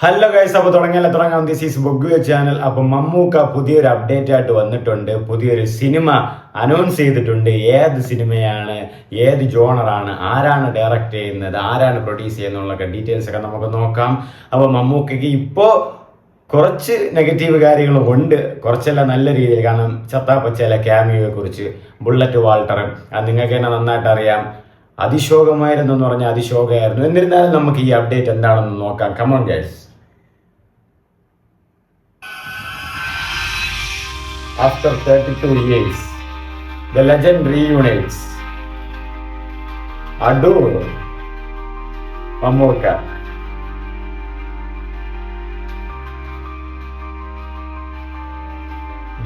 Hello guys, അപ്പോൾ തുടങ്ങാം. This is Boggu channel. അപ്പം മമ്മൂക്ക പുതിയൊരു അപ്ഡേറ്റ് ആയിട്ട് വന്നിട്ടുണ്ട്. പുതിയൊരു സിനിമ അനൗൺസ് ചെയ്തിട്ടുണ്ട്. ഏത് സിനിമയാണ്, ഏത് ജോണറാണ്, ആരാണ് ഡയറക്റ്റ് ചെയ്യുന്നത്, ആരാണ് പ്രൊഡ്യൂസ് ചെയ്യുന്നതൊക്കെ ഡീറ്റെയിൽസ് ഒക്കെ നമുക്ക് നോക്കാം. അപ്പോൾ മമ്മൂക്കയ്ക്ക് ഇപ്പോൾ കുറച്ച് നെഗറ്റീവ് കാര്യങ്ങളും ഉണ്ട്, കുറച്ചെല്ലാം നല്ല രീതിയിൽ. കാരണം ചത്താപ്പച്ചയിലെ ക്യാമിയോയെ കുറിച്ച്, ബുള്ളറ്റ് വാൾട്ടറും അത് നിങ്ങൾക്ക് തന്നെ നന്നായിട്ട് അറിയാം. അതിശോകമായിരുന്നു എന്ന് പറഞ്ഞാൽ അതിശോകമായിരുന്നു. എന്നിരുന്നാലും നമുക്ക് ഈ അപ്ഡേറ്റ് എന്താണെന്ന് നോക്കാം. Come on guys. After 32 years, the legend reunites. Adoor, Mammootka.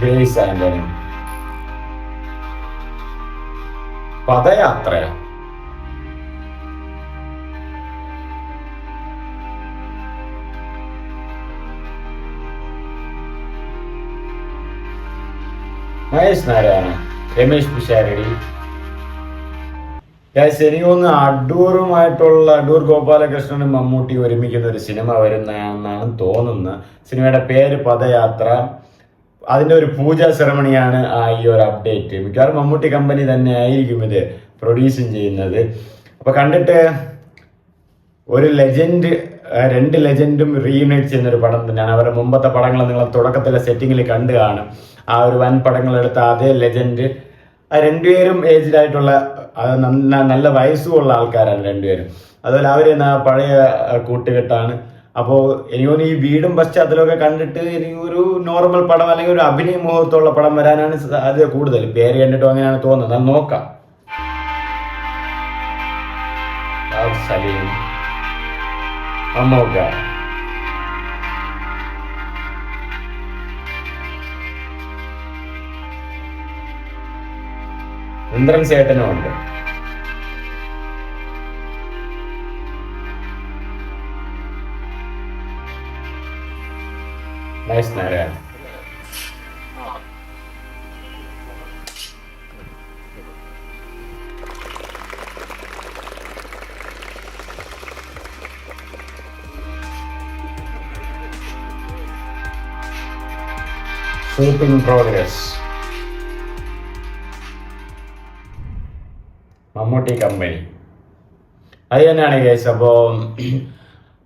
Grace Anthony. പദയാത്ര. മഹേഷ് നാരായണ, രമേശ് പിഷാരടി. എനിക്കൊന്ന് അടൂർ ഗോപാലകൃഷ്ണനും മമ്മൂട്ടി ഒരുമിക്കുന്ന ഒരു സിനിമ വരുന്നതെന്നാണ് തോന്നുന്നത്. സിനിമയുടെ പേര് പദയാത്ര. അതിൻ്റെ ഒരു പൂജാ സെറമണിയാണ് ഈ ഒരു അപ്ഡേറ്റ്. മിക്കവാറും മമ്മൂട്ടി കമ്പനി തന്നെ ആയിരിക്കും ഇത് പ്രൊഡ്യൂസും ചെയ്യുന്നത്. അപ്പോൾ കണ്ടിട്ട് ഒരു ലെജൻഡ്, രണ്ട് ലെജൻഡും റീയൂണൈറ്റ് ചെയ്യുന്നൊരു പടം തന്നെയാണ്. അവരുടെ മുമ്പത്തെ പടങ്ങൾ നിങ്ങൾ തുടക്കത്തിലെ സെറ്റിങ്ങിൽ കണ്ടു കാണും. ആ ഒരു വൻ പടങ്ങളെടുത്ത അതേ ലെജൻഡ്. രണ്ടുപേരും ഏജ്ഡ് ആയിട്ടുള്ള നല്ല വയസ്സുമുള്ള ആൾക്കാരാണ് രണ്ടുപേരും. അതുപോലെ അവർ പഴയ കൂട്ടുകെട്ടാണ്. അപ്പോൾ എനിക്കൊന്ന് ഈ വീടും പശ്ചാത്തലമൊക്കെ കണ്ടിട്ട് എനിക്കൊരു നോർമൽ പടം അല്ലെങ്കിൽ ഒരു അഭിനയ മുഹൂർത്തമുള്ള പടം വരാനാണ് സാധ്യത കൂടുതൽ. പേര് കണ്ടിട്ടും അങ്ങനെയാണ് തോന്നുന്നത്. അത് നോക്കാം. സലീം, മമ്മൂക്ക, ഇന്ദ്രൻ സേട്ടനും ഉണ്ട്. Mahesh Narayana. Shooting progress. Mammootty company. അത് തന്നെയാണ് കേസ്. അപ്പോൾ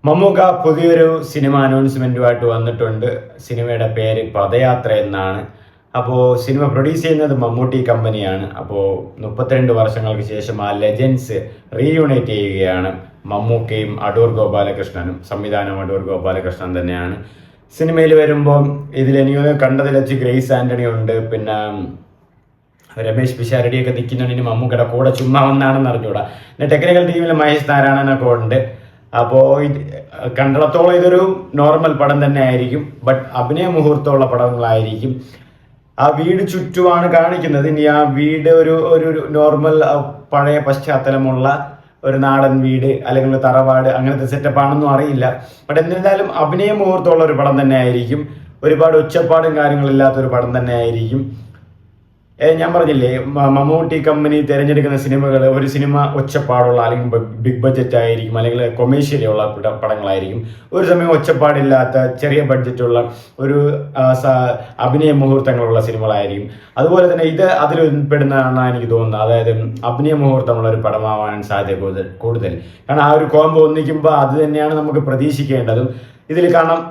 മമ്മൂക്ക പുതിയൊരു സിനിമ അനൗൺസ്മെൻറ്റുമായിട്ട് വന്നിട്ടുണ്ട്. സിനിമയുടെ പേര് പദയാത്ര എന്നാണ്. അപ്പോൾ സിനിമ പ്രൊഡ്യൂസ് ചെയ്യുന്നത് മമ്മൂട്ടി കമ്പനിയാണ്. അപ്പോൾ 32 വർഷങ്ങൾക്ക് ശേഷം ആ ലെജൻസ് റീയൂണൈറ്റ് ചെയ്യുകയാണ്. മമ്മൂക്കയും അടൂർ ഗോപാലകൃഷ്ണനും. സംവിധാനം അടൂർ ഗോപാലകൃഷ്ണൻ തന്നെയാണ്. സിനിമയിൽ വരുമ്പോൾ ഇതിൽ എനിക്ക് കണ്ടതിൽ വെച്ച് ഗ്രേസ് ആൻ്റണി ഉണ്ട്, പിന്നെ രമേശ് പിഷാരടിയൊക്കെ നിൽക്കുന്നുണ്ടെങ്കിൽ മമ്മൂക്കയുടെ കൂടെ ചുമ്മാ ഒന്നാണെന്ന് അറിഞ്ഞൂടാ. പിന്നെ ടെക്നിക്കൽ ടീമിൽ മഹേഷ് നാരായണനൊക്കെ ഉണ്ട്. അപ്പോൾ കണ്ടിടത്തോളം ഇതൊരു നോർമൽ പടം തന്നെ ആയിരിക്കും. ബട്ട് അഭിനയ മുഹൂർത്തമുള്ള പടങ്ങളായിരിക്കും. ആ വീട് ചുറ്റുമാണ് കാണിക്കുന്നത്. ഇനി ആ വീട് ഒരു നോർമൽ പഴയ പശ്ചാത്തലമുള്ള ഒരു നാടൻ വീട് അല്ലെങ്കിൽ ഒരു തറവാട് അങ്ങനത്തെ സെറ്റപ്പാണെന്നും അറിയില്ല. ബട്ട് എന്നിരുന്നാലും അഭിനയ മുഹൂർത്തമുള്ള ഒരു പടം തന്നെ ആയിരിക്കും. ഒരുപാട് ഒച്ചപ്പാടും കാര്യങ്ങളില്ലാത്തൊരു പടം തന്നെ ആയിരിക്കും. ഞാൻ പറഞ്ഞില്ലേ, മമ്മൂട്ടി കമ്പനി തിരഞ്ഞെടുക്കുന്ന സിനിമകൾ ഒരു സിനിമ ഒച്ചപ്പാടുള്ള അല്ലെങ്കിൽ ബിഗ് ബഡ്ജറ്റ് ആയിരിക്കും, അല്ലെങ്കിൽ കൊമേഴ്ഷ്യലി ഉള്ള പടങ്ങളായിരിക്കും. ഒരു സമയം ഒച്ചപ്പാടില്ലാത്ത ചെറിയ ബഡ്ജറ്റുള്ള ഒരു അഭിനയ മുഹൂർത്തങ്ങളുള്ള സിനിമകളായിരിക്കും. അതുപോലെ തന്നെ ഇത് അതിൽ ഉൾപ്പെടുന്നതാണ് എനിക്ക് തോന്നുന്നത്. അതായത് അഭിനയ മുഹൂർത്തമുള്ള ഒരു പടമാവാൻ സാധ്യത കൂടുതൽ. കാരണം ആ ഒരു കോംബോ ഒന്നിക്കുമ്പോൾ അത് തന്നെയാണ് നമുക്ക് പ്രതീക്ഷിക്കേണ്ടതും. ഇതിൽ കാണാം,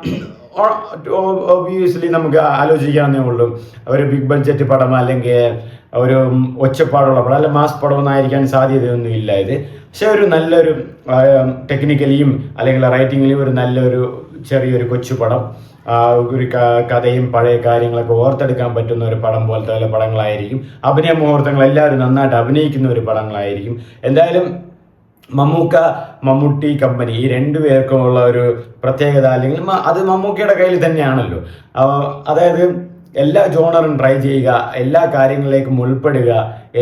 ഒബ്വിയസ്ലി നമുക്ക് ആലോചിക്കാവുന്നേ ഉള്ളൂ. ഒരു ബിഗ് ബഡ്ജറ്റ് പടം അല്ലെങ്കിൽ ഒരു ഒച്ചപ്പാടുള്ള പടം അല്ല മാസ് പടമൊന്നായിരിക്കാൻ സാധ്യതയൊന്നും ഇല്ല ഇത്. പക്ഷെ ഒരു നല്ലൊരു ടെക്നിക്കലിയും അല്ലെങ്കിൽ റൈറ്റിങ്ങിലും ഒരു നല്ലൊരു ചെറിയൊരു കൊച്ചു പടം, ഒരു കഥയും പഴയ കാര്യങ്ങളൊക്കെ ഓർത്തെടുക്കാൻ പറ്റുന്ന ഒരു പടം പോലത്തെ വല്ല പടങ്ങളായിരിക്കും. അഭിനയ മുഹൂർത്തങ്ങൾ എല്ലാവരും നന്നായിട്ട് അഭിനയിക്കുന്ന ഒരു പടങ്ങളായിരിക്കും. എന്തായാലും മമ്മൂട്ടി കമ്പനി ഈ രണ്ടുപേർക്കുമുള്ള ഒരു പ്രത്യേകത, അല്ലെങ്കിൽ അത് മമ്മൂക്കയുടെ കയ്യിൽ തന്നെയാണല്ലോ. അതായത് എല്ലാ ജോണറും ട്രൈ ചെയ്യുക, എല്ലാ കാര്യങ്ങളിലേക്കും ഉൾപ്പെടുക,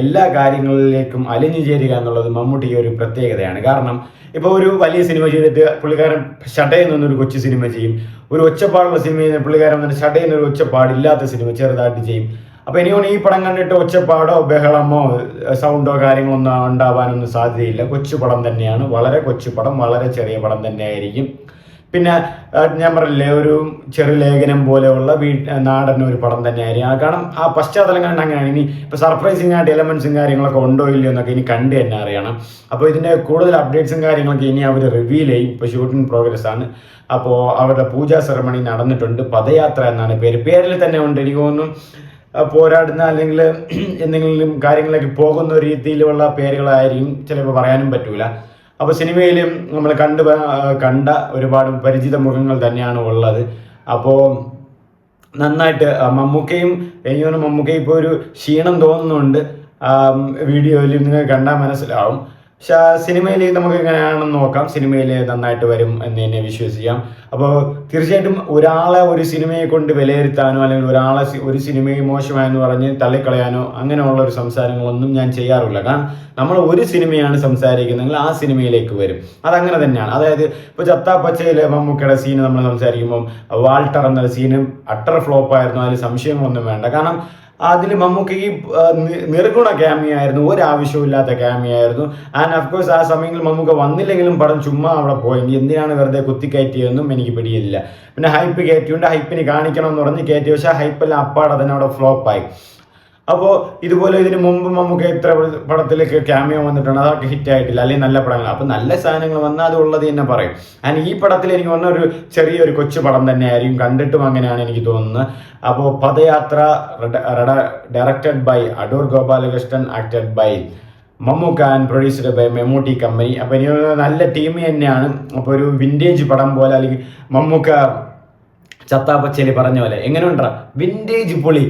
എല്ലാ കാര്യങ്ങളിലേക്കും അലിഞ്ഞു ചേരുക എന്നുള്ളത് മമ്മൂട്ടിക്ക് ഒരു പ്രത്യേകതയാണ്. കാരണം ഇപ്പോൾ ഒരു വലിയ സിനിമ ചെയ്തിട്ട് പുള്ളിക്കാരൻ ഷട്ടയിൽ നിന്നൊരു കൊച്ചു സിനിമ ചെയ്യും. ഒരു ഒച്ചപ്പാടുള്ള സിനിമ ചെയ്യുന്ന പുള്ളിക്കാരൻ വന്നിട്ട് ഷട്ടയിൽ നിന്നൊരു ഒച്ചപ്പാടില്ലാത്ത സിനിമ ചെറുതായിട്ട് ചെയ്യും. അപ്പോൾ എനിക്കൊന്ന് ഈ പടം കണ്ടിട്ട് ഒച്ചപ്പാടോ ബഹളമോ സൗണ്ടോ കാര്യങ്ങളൊന്നും ഉണ്ടാവാനൊന്നും സാധ്യതയില്ല. കൊച്ചു പടം തന്നെയാണ്, വളരെ കൊച്ചു പടം, വളരെ ചെറിയ പടം തന്നെയായിരിക്കും. പിന്നെ ഞാൻ പറഞ്ഞില്ലേ ഒരു ചെറുലേഖനം പോലെയുള്ള നാടൻ ഒരു പടം തന്നെയായിരിക്കും. കാരണം ആ പശ്ചാത്തലം കണ്ട് അങ്ങനെയാണ്. ഇനി ഇപ്പോൾ സർപ്രൈസിങ് ആയിട്ട് എലമെന്റ്സും കാര്യങ്ങളൊക്കെ ഉണ്ടോ ഇല്ലയോ എന്നൊക്കെ ഇനി കണ്ട് തന്നെ അറിയണം. അപ്പോൾ ഇതിൻ്റെ കൂടുതൽ അപ്ഡേറ്റ്സും കാര്യങ്ങളൊക്കെ ഇനി അവർ റിവീൽ ചെയ്യും. ഇപ്പോൾ ഷൂട്ടിംഗ് പ്രോഗ്രസ് ആണ്. അപ്പോൾ അവരുടെ പൂജാ സെറമണി നടന്നിട്ടുണ്ട്. പദയാത്ര എന്നാണ് പേരിൽ തന്നെ ഉണ്ട്. എനിക്ക് തോന്നുന്നു പോരാടുന്ന അല്ലെങ്കിൽ എന്തെങ്കിലും കാര്യങ്ങളിലേക്ക് പോകുന്ന ഒരു രീതിയിലുള്ള പേരുകളായിരിക്കും, ചിലപ്പോൾ പറയാനും പറ്റൂല. അപ്പോൾ സിനിമയിലും നമ്മൾ കണ്ട ഒരുപാട് പരിചിത മുഖങ്ങൾ തന്നെയാണ് ഉള്ളത്. അപ്പോൾ നന്നായിട്ട് മമ്മൂക്കയും എനിക്ക് തോന്നുന്നു മമ്മൂക്കയും ഇപ്പോൾ ഒരു ക്ഷീണം തോന്നുന്നുണ്ട്. വീഡിയോയിൽ നിങ്ങൾ കണ്ടാൽ മനസ്സിലാവും. പക്ഷെ സിനിമയിൽ നമുക്ക് എങ്ങനെയാണെന്ന് നോക്കാം. സിനിമയിൽ നന്നായിട്ട് വരും എന്ന് തന്നെ വിശ്വസിക്കാം. അപ്പോൾ തീർച്ചയായിട്ടും ഒരാളെ ഒരു സിനിമയെ കൊണ്ട് വിലയിരുത്താനോ അല്ലെങ്കിൽ ഒരു സിനിമയെ മോശമായെന്ന് പറഞ്ഞ് തള്ളിക്കളയാനോ അങ്ങനെയുള്ള ഒരു സംസാരങ്ങളൊന്നും ഞാൻ ചെയ്യാറില്ല. കാരണം നമ്മൾ ഒരു സിനിമയാണ് സംസാരിക്കുന്നതെങ്കിൽ ആ സിനിമയിലേക്ക് വരും. അതങ്ങനെ തന്നെയാണ്. അതായത് ഇപ്പോൾ ചത്താപ്പച്ചയിലെ മമ്മൂക്കയുടെ സീന് നമ്മൾ സംസാരിക്കുമ്പം വാൾട്ടർ എന്ന സീന് അട്ടർ ഫ്ലോപ്പായിരുന്നു, അതിൽ സംശയങ്ങളൊന്നും വേണ്ട. കാരണം അതിൽ മമ്മൂക്കയ്ക്ക് നിർഗുണ ക്യാമിയായിരുന്നു, ഒരാവശ്യമില്ലാത്ത ക്യാമിയായിരുന്നു. ആൻഡ് അഫ്കോഴ്സ് ആ സമയങ്ങളിൽ മമ്മൂക്ക വന്നില്ലെങ്കിലും പടം ചുമ്മാ അവിടെ പോയെങ്കിൽ എന്തിനാണ് വെറുതെ കുത്തിക്കയറ്റിയതെന്നും എനിക്ക് പിടിയില്ല. പിന്നെ ഹൈപ്പ് കയറ്റിയുണ്ട്, ഹൈപ്പിന് കാണിക്കണം എന്ന് പറഞ്ഞ് കയറ്റി, പക്ഷേ ആ ഹൈപ്പെല്ലാം അപ്പാടെ തന്നെ അവിടെ ഫ്ലോപ്പായി. അപ്പോൾ ഇതുപോലെ ഇതിന് മുമ്പ് നമുക്ക് എത്ര പടത്തിലേക്ക് ക്യാമിയോ വന്നിട്ടുണ്ട്, അതൊക്കെ ഹിറ്റ് ആയിട്ടില്ല, അല്ലെങ്കിൽ നല്ല പടങ്ങൾ. അപ്പോൾ നല്ല സാധനങ്ങൾ വന്നാൽ അത് ഉള്ളത് തന്നെ പറയും. ആൻഡ് ഈ പടത്തിൽ എനിക്ക് തോന്നുന്ന ഒരു ചെറിയൊരു കൊച്ചു പടം തന്നെയായിരിക്കും, കണ്ടിട്ടും അങ്ങനെയാണ് എനിക്ക് തോന്നുന്നത്. അപ്പോൾ Padayatra directed by Adoor Gopalakrishnan, acted by Mammukka and produced by Mammootty company. അപ്പോൾ ഇനി നല്ല ടീം തന്നെയാണ്. അപ്പോൾ ഒരു വിൻറ്റേജ് പടം പോലെ, അല്ലെങ്കിൽ മമ്മൂക്ക ചത്താപ്പച്ചേലി പറഞ്ഞ പോലെ എങ്ങനെയുണ്ടാ വിൻറ്റേജ് പൊളി,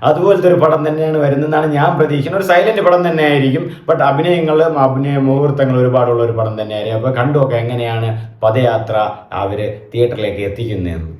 അതുപോലത്തെ ഒരു പടം തന്നെയാണ് വരുന്നതെന്നാണ് ഞാൻ പ്രതീക്ഷിക്കുന്നത്. ഒരു സൈലന്റ് പടം തന്നെ ആയിരിക്കും, ബട്ട് അഭിനയ മുഹൂർത്തങ്ങൾ ഒരുപാടുള്ള ഒരു പടം തന്നെയായിരിക്കും. അപ്പോൾ കണ്ടുനോക്കാം എങ്ങനെയാണ് പദയാത്ര അവർ തിയേറ്ററിലേക്ക് എത്തിക്കുന്നതെന്ന്.